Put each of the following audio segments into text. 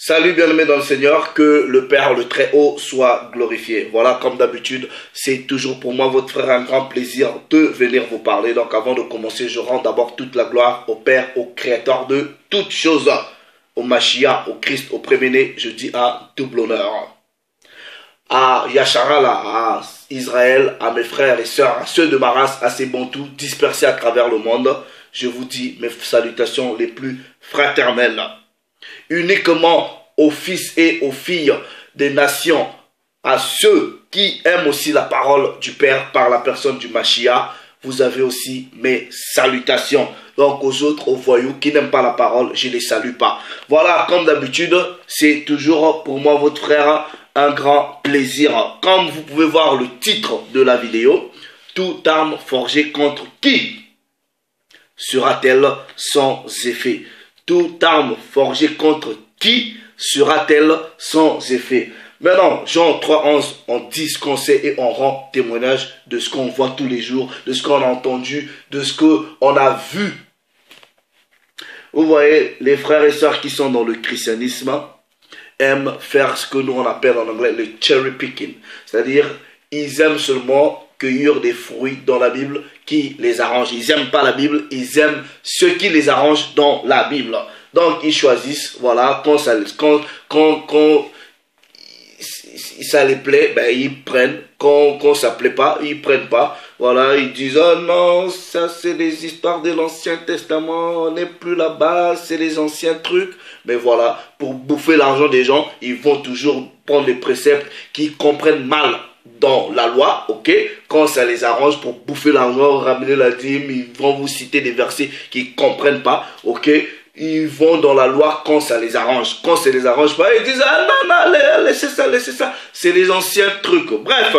Salut bien-aimés dans le Seigneur, que le Père, le Très-Haut, soit glorifié. Voilà, comme d'habitude, c'est toujours pour moi, votre frère, un grand plaisir de venir vous parler. Donc avant de commencer, je rends d'abord toute la gloire au Père, au Créateur de toutes choses, au Mashiach, au Christ, au préméné, je dis à double honneur. À Yachara, à Israël, à mes frères et sœurs, à ceux de ma race, à ces bantous dispersés à travers le monde, je vous dis mes salutations les plus fraternelles. Uniquement aux fils et aux filles des nations, à ceux qui aiment aussi la parole du Père par la personne du Mashiach, vous avez aussi mes salutations. Donc aux autres, aux voyous qui n'aiment pas la parole, je ne les salue pas. Voilà, comme d'habitude, c'est toujours pour moi, votre frère, un grand plaisir. Comme vous pouvez voir le titre de la vidéo, toute arme forgée contre qui sera-t-elle sans effet? Toute arme forgée contre qui sera-t-elle sans effet? Maintenant, Jean 3,11, on dit ce qu'on sait et on rend témoignage de ce qu'on voit tous les jours, de ce qu'on a entendu, de ce qu'on a vu. Vous voyez, les frères et sœurs qui sont dans le christianisme aiment faire ce que nous on appelle en anglais le cherry picking. C'est-à-dire, ils aiment seulement cueillir des fruits dans la Bible qui les arrangent. Ils n'aiment pas la Bible, ils aiment ce qui les arrange dans la Bible. Donc, ils choisissent, voilà, quand ça les plaît, ben, ils prennent. Quand ça ne plaît pas, ils ne prennent pas. Voilà, ils disent, oh non, ça c'est les histoires de l'Ancien Testament, on n'est plus là-bas, c'est les anciens trucs. Mais voilà, pour bouffer l'argent des gens, ils vont toujours prendre les préceptes qu'ils comprennent mal dans la loi, ok? Quand ça les arrange pour bouffer l'argent, ramener la dîme, ils vont vous citer des versets qu'ils ne comprennent pas, ok? Ils vont dans la loi quand ça les arrange. Quand ça les arrange pas, ils disent, ah non, non, laissez ça. C'est les anciens trucs. Bref,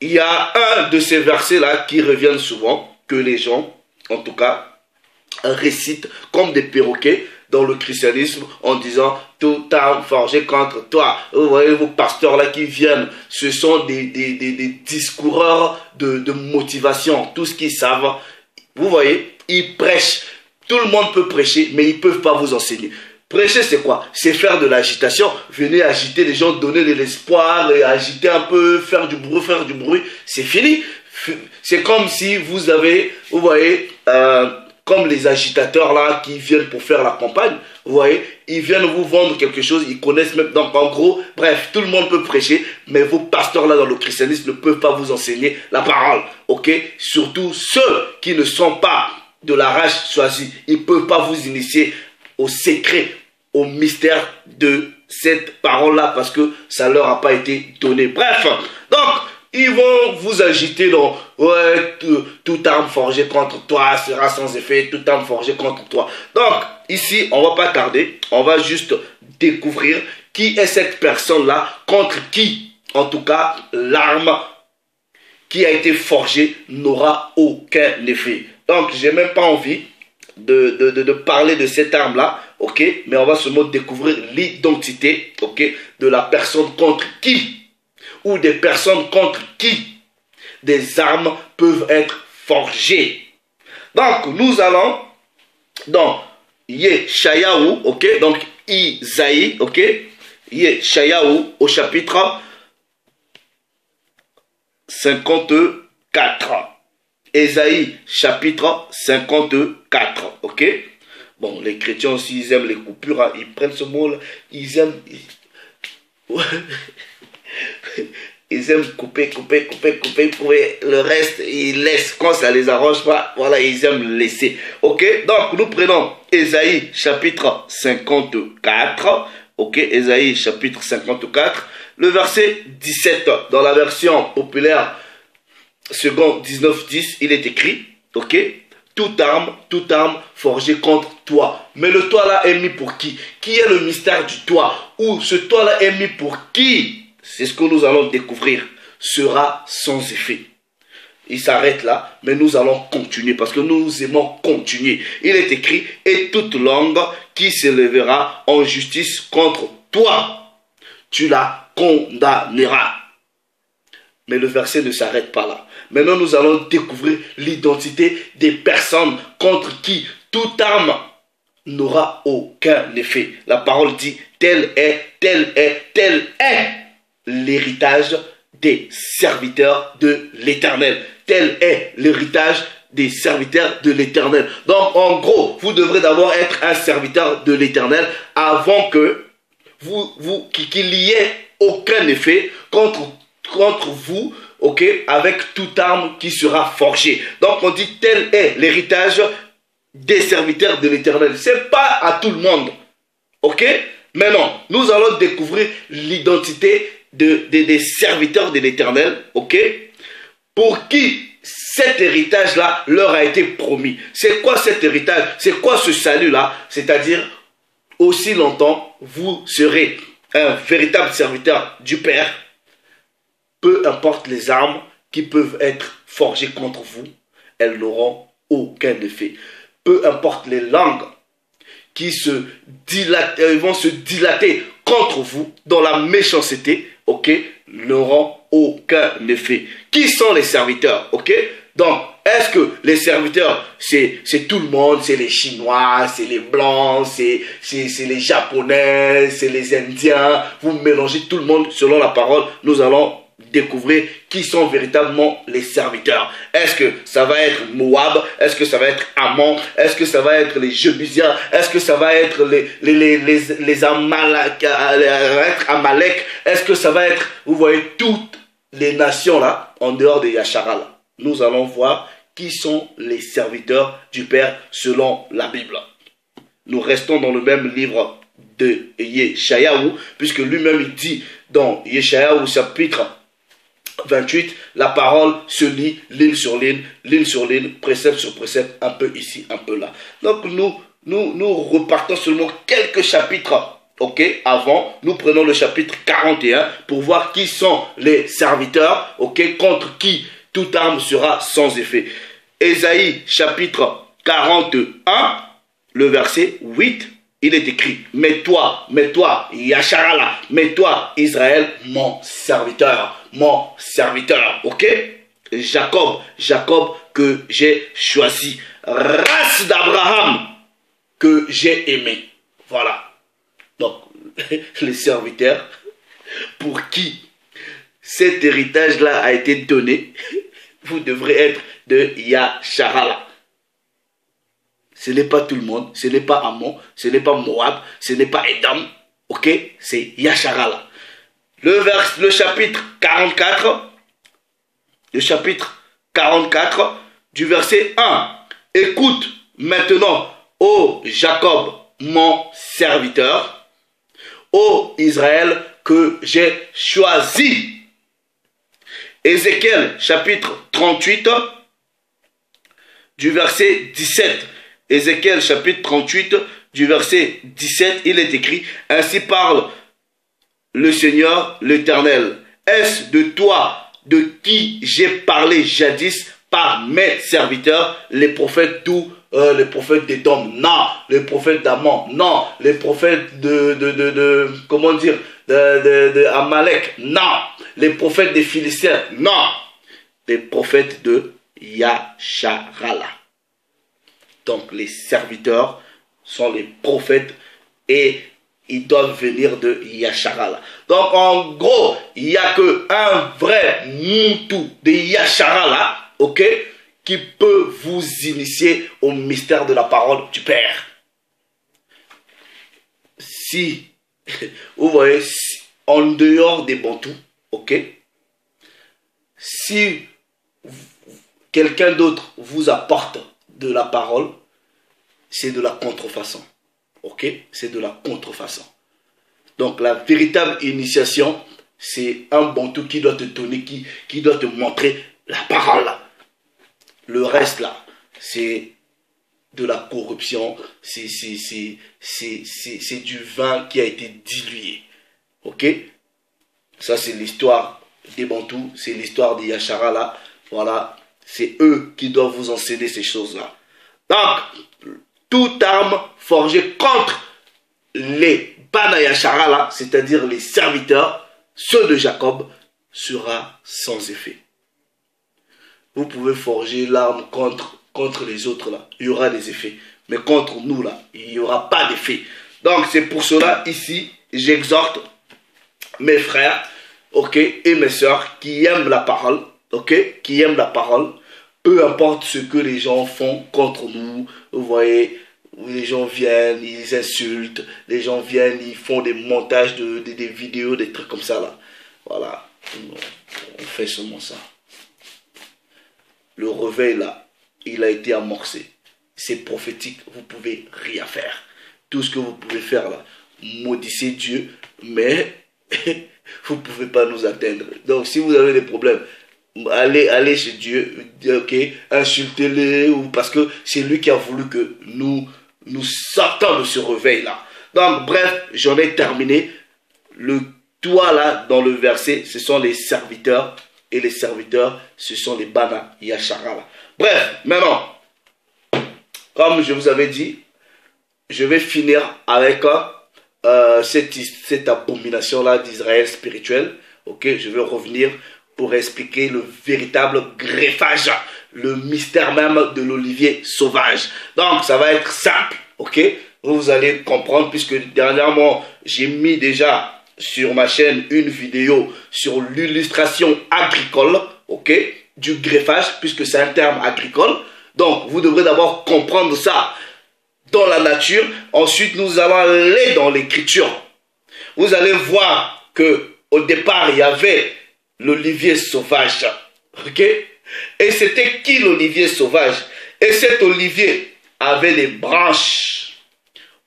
il y a un de ces versets-là qui reviennent souvent, que les gens, en tout cas, récitent comme des perroquets dans le christianisme en disant toute arme forgée contre toi. Vous voyez vos pasteurs là qui viennent, ce sont des discoureurs de motivation, tout ce qu'ils savent. Vous voyez, ils prêchent. Tout le monde peut prêcher, mais ils ne peuvent pas vous enseigner. Prêcher, c'est quoi? C'est faire de l'agitation. Venez agiter les gens, donner de l'espoir, agiter un peu, faire du bruit. C'est fini. C'est comme si vous avez, vous voyez, comme les agitateurs là qui viennent pour faire la campagne. Vous voyez, ils viennent vous vendre quelque chose, ils connaissent même. Donc en gros, bref, tout le monde peut prêcher, mais vos pasteurs là dans le christianisme ne peuvent pas vous enseigner la parole. Ok? Surtout ceux qui ne sont pas de la race choisie, ils ne peuvent pas vous initier au secret, au mystère de cette parole-là parce que ça ne leur a pas été donné. Bref, donc, ils vont vous agiter dans ouais, toute arme forgée contre toi sera sans effet, toute arme forgée contre toi. Donc, ici, on ne va pas tarder, on va juste découvrir qui est cette personne-là, contre qui, en tout cas, l'arme qui a été forgée n'aura aucun effet. Donc, je n'ai même pas envie de parler de cette arme-là, ok? Mais on va seulement découvrir l'identité, ok? De la personne contre qui, ou des personnes contre qui des armes peuvent être forgées. Donc, nous allons dans Yeshayahu, ok? Donc, Isaïe, ok? Yeshayahu au chapitre 54. Ésaïe chapitre 54, ok? Bon, les chrétiens aussi, ils aiment les coupures, hein, ils prennent ce mot-là, ils aiment... Ils aiment couper, le reste, ils laissent, quand ça les arrange pas, voilà, ils aiment laisser, ok? Donc, nous prenons Ésaïe chapitre 54, ok? Ésaïe chapitre 54, le verset 17, dans la version populaire, second 19-10, il est écrit, ok? Toute arme forgée contre toi. Mais le toi là est mis pour qui? Qui est le mystère du toi? Ou ce toi là est mis pour qui? C'est ce que nous allons découvrir. Sera sans effet. Il s'arrête là, mais nous allons continuer parce que nous aimons continuer. Il est écrit, et toute langue qui s'élèvera en justice contre toi, tu la condamneras. Mais le verset ne s'arrête pas là. Maintenant, nous allons découvrir l'identité des personnes contre qui toute arme n'aura aucun effet. La parole dit, tel est l'héritage des serviteurs de l'Éternel. Tel est l'héritage des serviteurs de l'Éternel. Donc, en gros, vous devrez d'abord être un serviteur de l'Éternel avant que qu'il n'y ait aucun effet contre vous, ok, avec toute arme qui sera forgée. Donc, on dit, tel est l'héritage des serviteurs de l'Éternel. Ce n'est pas à tout le monde, ok? Mais non, nous allons découvrir l'identité des serviteurs de l'Éternel, ok? Pour qui cet héritage-là leur a été promis. C'est quoi cet héritage? C'est quoi ce salut-là? C'est-à-dire, aussi longtemps, vous serez un véritable serviteur du Père, peu importe les armes qui peuvent être forgées contre vous, elles n'auront aucun effet. Peu importe les langues qui vont se dilater contre vous dans la méchanceté, ok, n'auront aucun effet. Qui sont les serviteurs, ok? Donc, est-ce que les serviteurs, c'est tout le monde, c'est les Chinois, c'est les Blancs, c'est les Japonais, c'est les Indiens? Vous mélangez tout le monde selon la parole. Nous allons découvrir qui sont véritablement les serviteurs. Est-ce que ça va être Moab? Est-ce que ça va être Ammon? Est-ce que ça va être les Jébusiens? Est-ce que ça va être les Amalek? Est-ce que ça va être, vous voyez, toutes les nations là, en dehors de Yashara? Nous allons voir qui sont les serviteurs du Père selon la Bible. Nous restons dans le même livre de Yeshayahu, puisque lui-même il dit dans Yeshayahu chapitre 28, la parole se lit ligne sur ligne, précepte sur précepte, un peu ici, un peu là. Donc nous repartons seulement quelques chapitres, ok, avant. Nous prenons le chapitre 41 pour voir qui sont les serviteurs, ok, contre qui toute arme sera sans effet. Ésaïe chapitre 41, le verset 8, il est écrit, mais toi, Yasharala, mais toi, Israël, mon serviteur, ok? Jacob que j'ai choisi, race d'Abraham que j'ai aimé. Voilà. Donc, les serviteurs pour qui cet héritage-là a été donné, vous devrez être de Yasharala. Ce n'est pas tout le monde, ce n'est pas Ammon, ce n'est pas Moab, ce n'est pas Edom, ok? C'est Yasharala. Le chapitre 44, du verset 1. Écoute maintenant, ô Jacob, mon serviteur, ô Israël que j'ai choisi. Ézéchiel chapitre 38, du verset 17. Ézéchiel chapitre 38, du verset 17, il est écrit, ainsi parle le Seigneur l'Éternel. Est-ce de toi, de qui j'ai parlé jadis par mes serviteurs, les prophètes d'où? Les prophètes d'Édom? Non. Les prophètes d'Ammon? Non. Les prophètes comment dire, de Amalek? Non. Les prophètes des Philistins? Non. Les prophètes de Yasharala. Donc les serviteurs sont les prophètes et ils doivent venir de Yasharala. Donc en gros, il n'y a qu'un vrai Moutou de Yasharala, ok, qui peut vous initier au mystère de la parole du Père. Si, vous voyez, en dehors des Bantous, ok, si quelqu'un d'autre vous apporte de la parole, c'est de la contrefaçon. Ok? C'est de la contrefaçon. Donc la véritable initiation, c'est un Bantou qui doit te donner, qui doit te montrer la parole. Le reste là, c'est de la corruption, c'est du vin qui a été dilué. Ok? Ça c'est l'histoire des Bantous, c'est l'histoire des Yasharala. Voilà, c'est eux qui doivent vous enseigner ces choses-là. Donc, toute arme forgée contre les Bana Yasharala, c'est-à-dire les serviteurs, ceux de Jacob, sera sans effet. Vous pouvez forger l'arme contre contre les autres, là, il y aura des effets. Mais contre nous, là, il n'y aura pas d'effet. Donc, c'est pour cela, ici, j'exhorte mes frères, ok, et mes sœurs qui aiment la parole, ok, qui aiment la parole, peu importe ce que les gens font contre nous, vous voyez, les gens viennent, ils insultent, les gens viennent, ils font des montages des vidéos, des trucs comme ça, là. Voilà, on fait seulement ça. Le réveil, là, il a été amorcé. C'est prophétique, vous pouvez rien faire. Tout ce que vous pouvez faire, là, maudissez Dieu, mais vous ne pouvez pas nous atteindre. Donc, si vous avez des problèmes, allez chez Dieu, ok, insultez-le, parce que c'est lui qui a voulu que nous sortons de ce réveil-là. Donc, bref, j'en ai terminé. Le toi, là, dans le verset, ce sont les serviteurs, et les serviteurs, ce sont les Bana Yashara, là. Bref, maintenant, comme je vous avais dit, je vais finir avec cette abomination-là d'Israël spirituel. Ok, je vais revenir pour expliquer le véritable greffage, le mystère même de l'olivier sauvage. Donc, ça va être simple, ok? Vous allez comprendre, puisque dernièrement, j'ai mis déjà sur ma chaîne une vidéo sur l'illustration agricole, ok? Du greffage, puisque c'est un terme agricole. Donc, vous devrez d'abord comprendre ça dans la nature. Ensuite, nous allons aller dans l'écriture. Vous allez voir que au départ, il y avait l'olivier sauvage. Ok? Et c'était qui l'olivier sauvage? Et cet olivier avait des branches.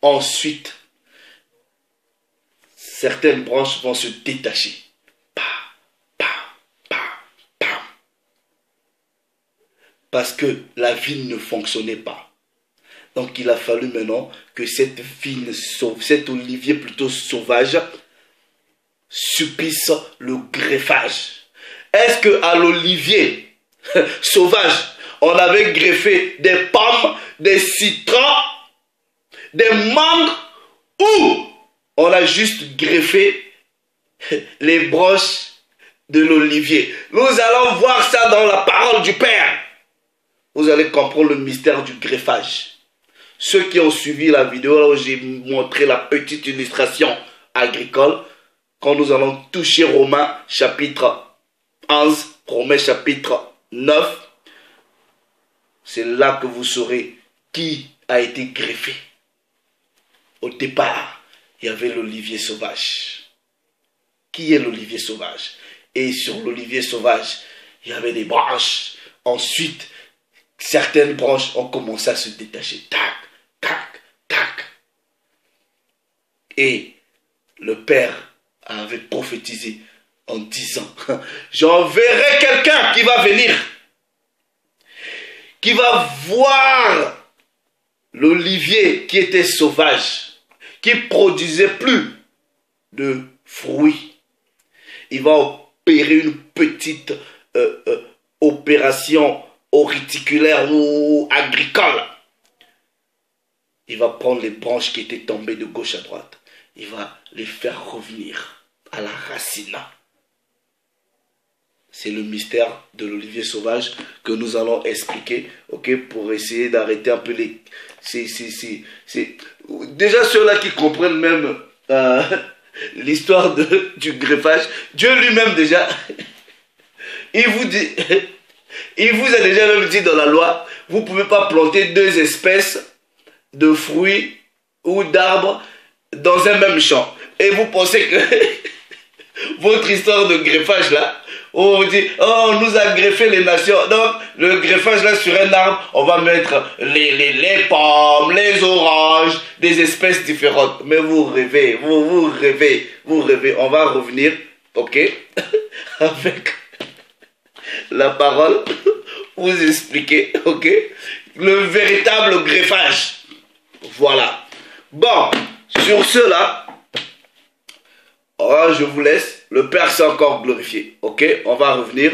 Ensuite, certaines branches vont se détacher. Parce que la vigne ne fonctionnait pas. Donc il a fallu maintenant que cette vigne, cet olivier plutôt sauvage, subisse le greffage. Est-ce qu'à l'olivier sauvage, on avait greffé des pommes, des citrons, des mangues, ou on a juste greffé les branches de l'olivier? Nous allons voir ça dans la parole du Père. Vous allez comprendre le mystère du greffage. Ceux qui ont suivi la vidéo là où j'ai montré la petite illustration agricole, quand nous allons toucher Romains chapitre 11, Romains chapitre 9, c'est là que vous saurez qui a été greffé. Au départ, il y avait l'olivier sauvage. Qui est l'olivier sauvage? Et sur l'olivier sauvage, il y avait des branches. Ensuite, certaines branches ont commencé à se détacher. Tac, tac, tac. Et le Père avait prophétisé en disant, j'enverrai quelqu'un qui va venir, qui va voir l'olivier qui était sauvage, qui produisait plus de fruits. Il va opérer une petite opération auriculaire ou agricole. Il va prendre les branches qui étaient tombées de gauche à droite. Il va les faire revenir à la racine. C'est le mystère de l'olivier sauvage que nous allons expliquer, ok, pour essayer d'arrêter un peu les... Déjà ceux-là qui comprennent même l'histoire du greffage, Dieu lui-même déjà, il vous dit... Il vous a déjà même dit dans la loi, vous ne pouvez pas planter deux espèces de fruits ou d'arbres dans un même champ. Et vous pensez que votre histoire de greffage là, on vous dit, oh, on nous a greffé les nations. Donc, le greffage là sur un arbre, on va mettre les pommes, les oranges, des espèces différentes. Mais vous rêvez, vous rêvez. On va revenir, ok, avec la parole, vous expliquer, ok, le véritable greffage. Voilà. Bon, sur cela, je vous laisse. Le Père s'est encore glorifié, ok. On va revenir.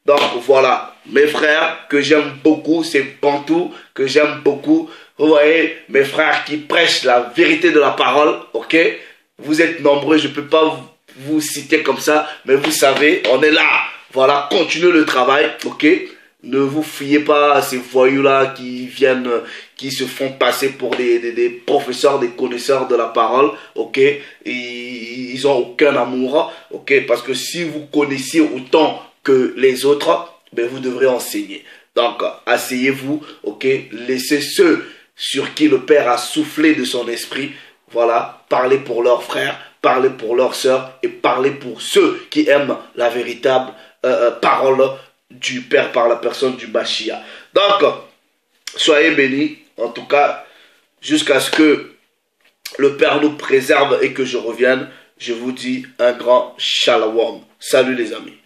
Donc voilà, mes frères que j'aime beaucoup, c'est Bantou que j'aime beaucoup. Vous voyez, mes frères qui prêchent la vérité de la parole, ok. Vous êtes nombreux, je ne peux pas vous citer comme ça, mais vous savez, on est là. Voilà, continuez le travail, ok. Ne vous fiez pas à ces voyous-là qui viennent, qui se font passer pour des professeurs, des connaisseurs de la parole, ok? Et ils ont aucun amour, ok? Parce que si vous connaissiez autant que les autres, ben vous devrez enseigner. Donc, asseyez-vous, ok? Laissez ceux sur qui le Père a soufflé de son esprit, voilà, parler pour leurs frères, parler pour leurs sœurs et parler pour ceux qui aiment la véritable parole du Père par la personne du Mashiach. Donc, soyez bénis, en tout cas, jusqu'à ce que le Père nous préserve et que je revienne. Je vous dis un grand shalom. Salut les amis.